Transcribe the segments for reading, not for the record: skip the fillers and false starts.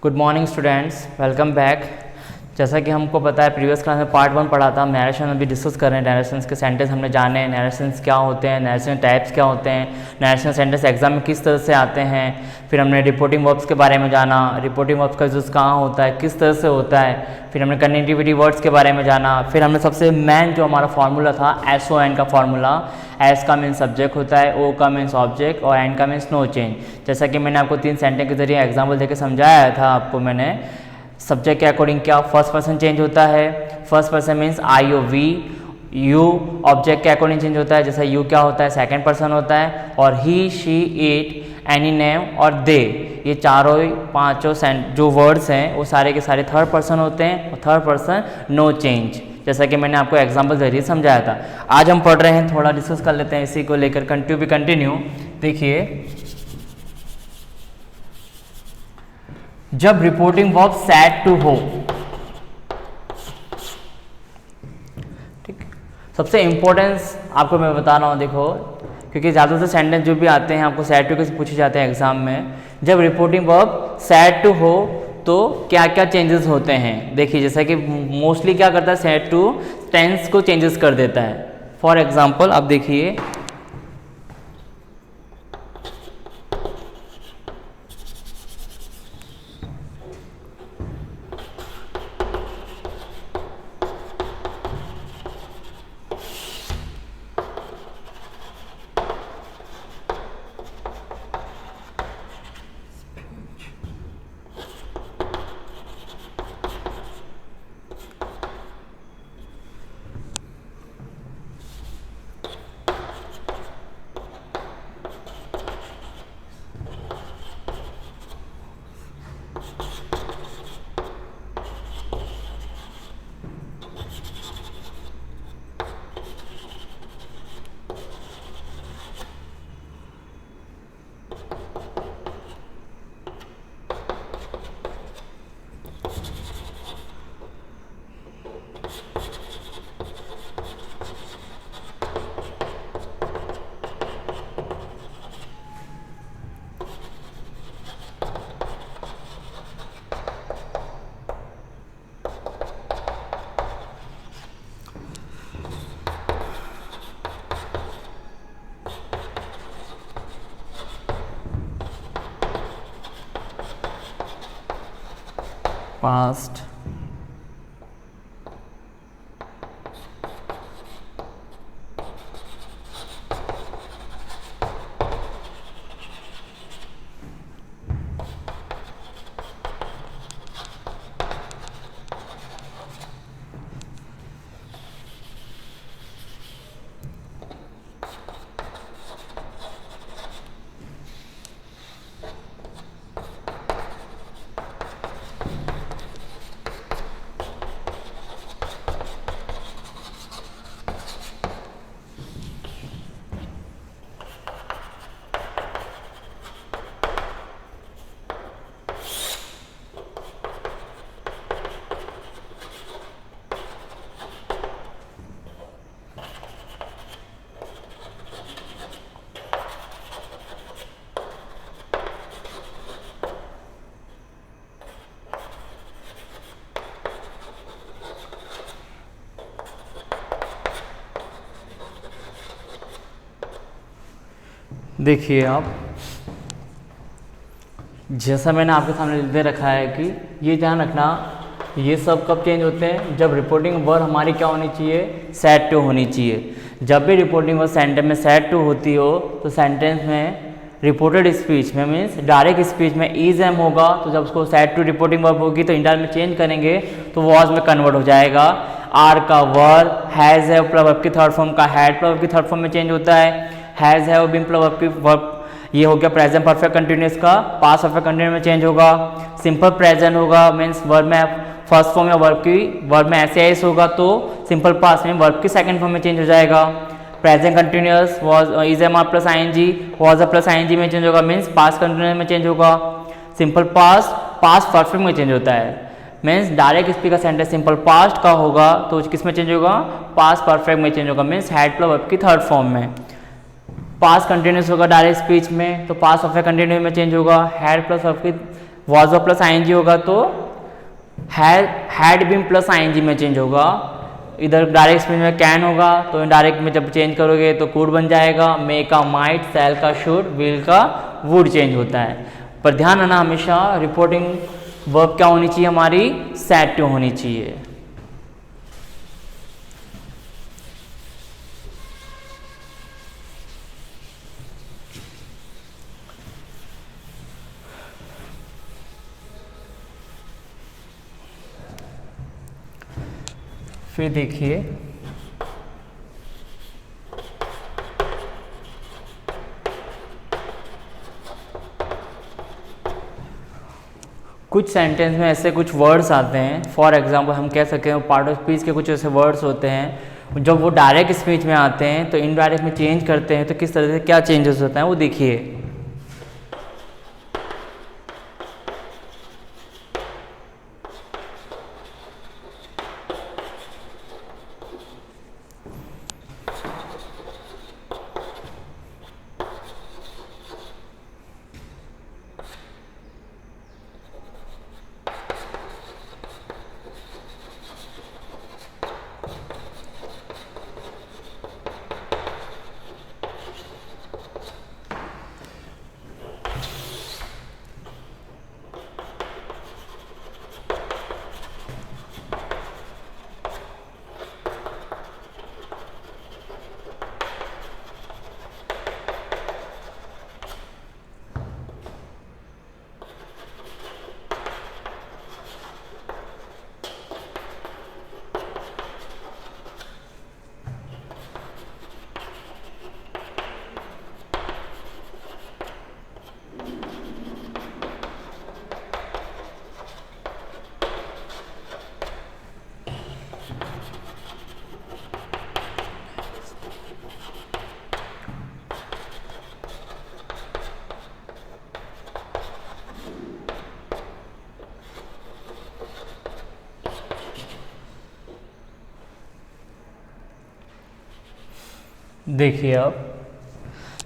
Good morning students, welcome back. जैसा कि हमको पता है प्रीवियस क्लास में पार्ट 1 पढ़ा था, नरेशन अभी डिस्कस कर रहे हैं। नरेशंस के सेंटेंस हमने जाने हैं, नरेशंस क्या होते हैं, नरेशन टाइप्स क्या होते हैं, नरेशन सेंटेंस एग्जाम में किस तरह से आते हैं। फिर हमने रिपोर्टिंग वर्ब्स के बारे में जाना, रिपोर्टिंग वर्ब्स का यूज़ कहाँ होता है, किस तरह से होता है। फिर हमने कनेक्टिविटी वर्ड्स के बारे में जाना। फिर हमने सबसे मेन जो हमारा फार्मूला था SON का फार्मूला, एस का मीन्स सब्जेक्ट होता है, ओ का मीन्स ऑब्जेक्ट और एन का मीन्स नो चेंज। जैसा कि मैंने आपको 3 सेंटेंस के जरिए एग्जाम्पल देकर समझाया था आपको मैंने। सब्जेक्ट के अकॉर्डिंग क्या फर्स्ट पर्सन चेंज होता है, first person means I O V. You object के अकॉर्डिंग चेंज होता है, जैसा यू क्या होता है सेकंड पर्सन होता है। और ही, शी, इट, एनी नेम और दे, ये चारों पांचों जो वर्ड्स हैं वो सारे के सारे थर्ड पर्सन होते हैं और थर्ड पर्सन नो चेंज, जैसा कि मैंने आपको एग्जाम्पल जरिए समझाया था। आज हम पढ़ रहे हैं, थोड़ा डिस्कस कर लेते हैं इसी को लेकर, कंटिन्यू। देखिए, जब रिपोर्टिंग वर्ब सेड टू हो, ठीक, सबसे इंपॉर्टेंस आपको मैं बता रहा हूँ, देखो, क्योंकि ज़्यादा से सेंटेंस जो भी आते हैं आपको सेड टू के पूछे जाते हैं एग्जाम में। जब रिपोर्टिंग वर्ब सेड टू हो तो क्या क्या चेंजेस होते हैं। देखिए, जैसा कि मोस्टली क्या करता है, सेड टू टेंस को चेंजेस कर देता है। फॉर एग्जाम्पल आप देखिए, पास्ट, देखिए आप, जैसा मैंने आपके सामने दे रखा है कि ये ध्यान रखना, ये सब कब चेंज होते हैं, जब रिपोर्टिंग वर्ब हमारी क्या होनी चाहिए, सेड टू होनी चाहिए। जब भी रिपोर्टिंग वर्ब सेंटेंस में सेड टू होती हो तो सेंटेंस में रिपोर्टेड स्पीच में मीन्स डायरेक्ट स्पीच में इज एम होगा, तो जब उसको सेड टू रिपोर्टिंग वर्ब होगी तो इंडायरेक्ट में चेंज करेंगे तो वॉज में कन्वर्ट हो जाएगा। आर का वर्ब, हैज हैव प्लस की थर्ड फॉर्म का हैड प्लस की थर्ड फॉर्म में चेंज होता है। हैज हैव बीन प्लस की वर्ब, ये हो गया प्रेजेंट परफेक्ट कंटिन्यूअस का, पास्ट परफेक्ट कंटिन्यूअस में चेंज होगा। सिंपल प्रेजेंट होगा मीन्स वर्ब में फर्स्ट फॉर्म या वर्ब में ऐसे एस होगा तो सिंपल पास्ट में वर्ब की सेकंड फॉर्म में चेंज हो जाएगा। Present continuous was is M are plus ING, was a plus ING में चेंज होगा, मीन्स पास्ट कंटिन्यूअस में चेंज होगा। सिंपल पास्ट परफेक्ट में चेंज होता है, means direct speaker sentence simple past का होगा तो किस में चेंज होगा, पास्ट परफेक्ट में चेंज होगा, मीन्स हैड प्लस वर्ब की थर्ड फॉर्म में। पास्ट कंटिन्यूअस होगा डायरेक्ट स्पीच में तो पास्ट परफेक्ट कंटिन्यूअस में चेंज होगा, हैड प्लस वर्ब की वॉज प्लस आईएनजी होगा तो हैड बीन प्लस आईएनजी में चेंज होगा। इधर डायरेक्ट स्पीच में कैन होगा तो इनडायरेक्ट में जब चेंज करोगे तो कुड बन जाएगा। मे का माइट, सेल का शुड, विल का वुड चेंज होता है। पर ध्यान रखना हमेशा रिपोर्टिंग वर्ब क्या होनी चाहिए हमारी, सेड टू होनी चाहिए। फिर देखिए कुछ सेंटेंस में ऐसे कुछ वर्ड्स आते हैं, फॉर एग्जांपल हम कह सकते हैं पार्ट ऑफ स्पीच के कुछ ऐसे वर्ड्स होते हैं जब वो डायरेक्ट स्पीच में आते हैं तो इनडायरेक्ट में चेंज करते हैं तो किस तरह से क्या चेंजेस होता है वो देखिए। देखिए अब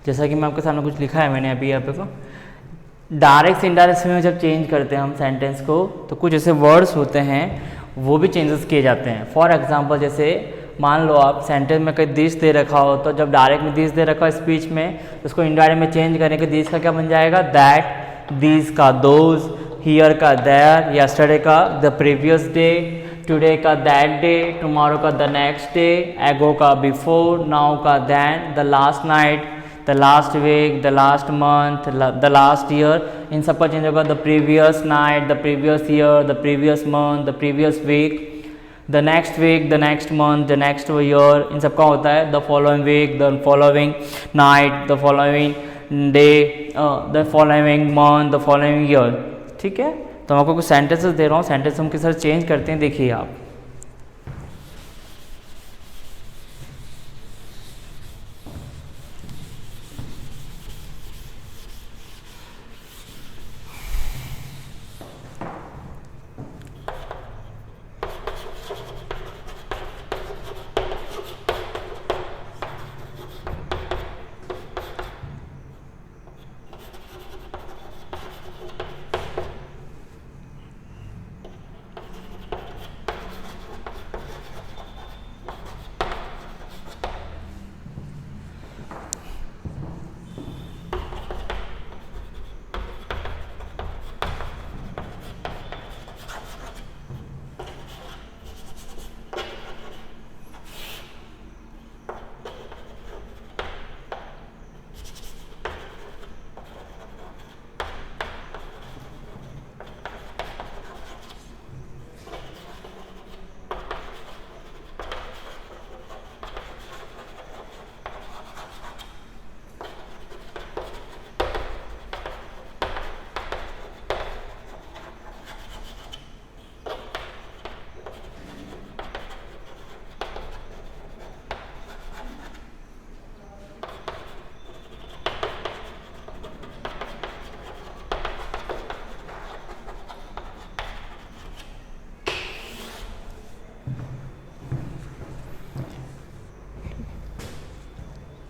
जैसा कि मैं आपके सामने कुछ लिखा है मैंने अभी यहाँ पे को, डायरेक्ट से इनडायरेक्ट में जब चेंज करते हैं हम सेंटेंस को तो कुछ ऐसे वर्ड्स होते हैं वो भी चेंजेस किए जाते हैं। फॉर एग्जांपल जैसे मान लो आप सेंटेंस में कहीं दिस दे रखा हो तो जब डायरेक्ट में दिस दे रखा हो स्पीच में तो उसको इनडायरेक्ट में चेंज करने के दिस का क्या बन जाएगा, दैट, दिस का दोज, हियर का देयर, यस्टरडे का द प्रीवियस डे, टुडे का दैट डे, टुमारो का द नेक्स्ट डे, एगो का बिफोर, नाउ का then, the last night, the last week, the last month, the last year, इन सब का चेंज होगा the previous night, the previous year, the previous month, the previous week, the next week, the next month, the next year, इन सब का होता है the following week, the following night, the following day, the following month, the following year. ठीक है, तो मैं आपको कुछ सेंटेंसेस दे रहा हूँ, सेंटेंस हम किस तरह चेंज करते हैं देखिए आप।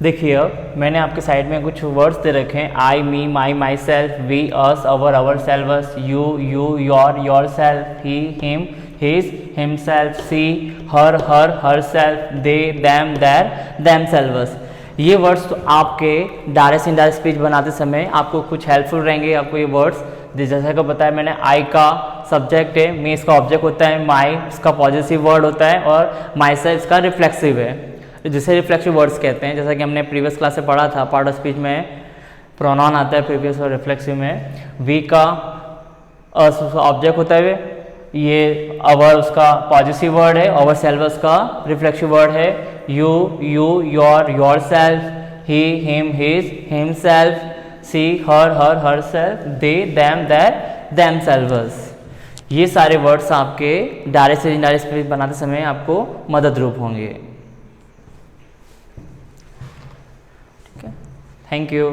देखिए मैंने आपके साइड में कुछ वर्ड्स दे रखे हैं, I, me, my, myself, we, us, ourselves, you, yourself, he, him, his, himself, she, herself, they, them, their, themselves. ये वर्ड्स तो आपके डायरेक्ट इनडायरेक्ट स्पीच बनाते समय आपको कुछ हेल्पफुल रहेंगे। आपको ये वर्ड्स जैसा कि बताया मैंने, आई का सब्जेक्ट है, मी इसका ऑब्जेक्ट होता है, माई इसका पॉजिटिव वर्ड होता है और माई सेल्फ इसका रिफ्लेक्सिव है, जिसे रिफ्लेक्सिव वर्ड्स कहते हैं। जैसा कि हमने प्रीवियस क्लास से पढ़ा था, पार्ट ऑफ स्पीच में प्रोनाउन आता है प्रीवियस और रिफ्लेक्सिव में। वी का ऑब्जेक्ट होता है, ये अवर उसका पॉजिटिव वर्ड है, अवर सेल्वस का रिफ्लेक्सिव वर्ड है। You, yourself, he, him, his, himself, she, herself, they, them, their, themselves. ये सारे वर्ड्स आपके डायरेक्ट से इनडायरेक्ट स्पीच बनाते समय आपको मदद रूप होंगे। ठीक है, थैंक यू।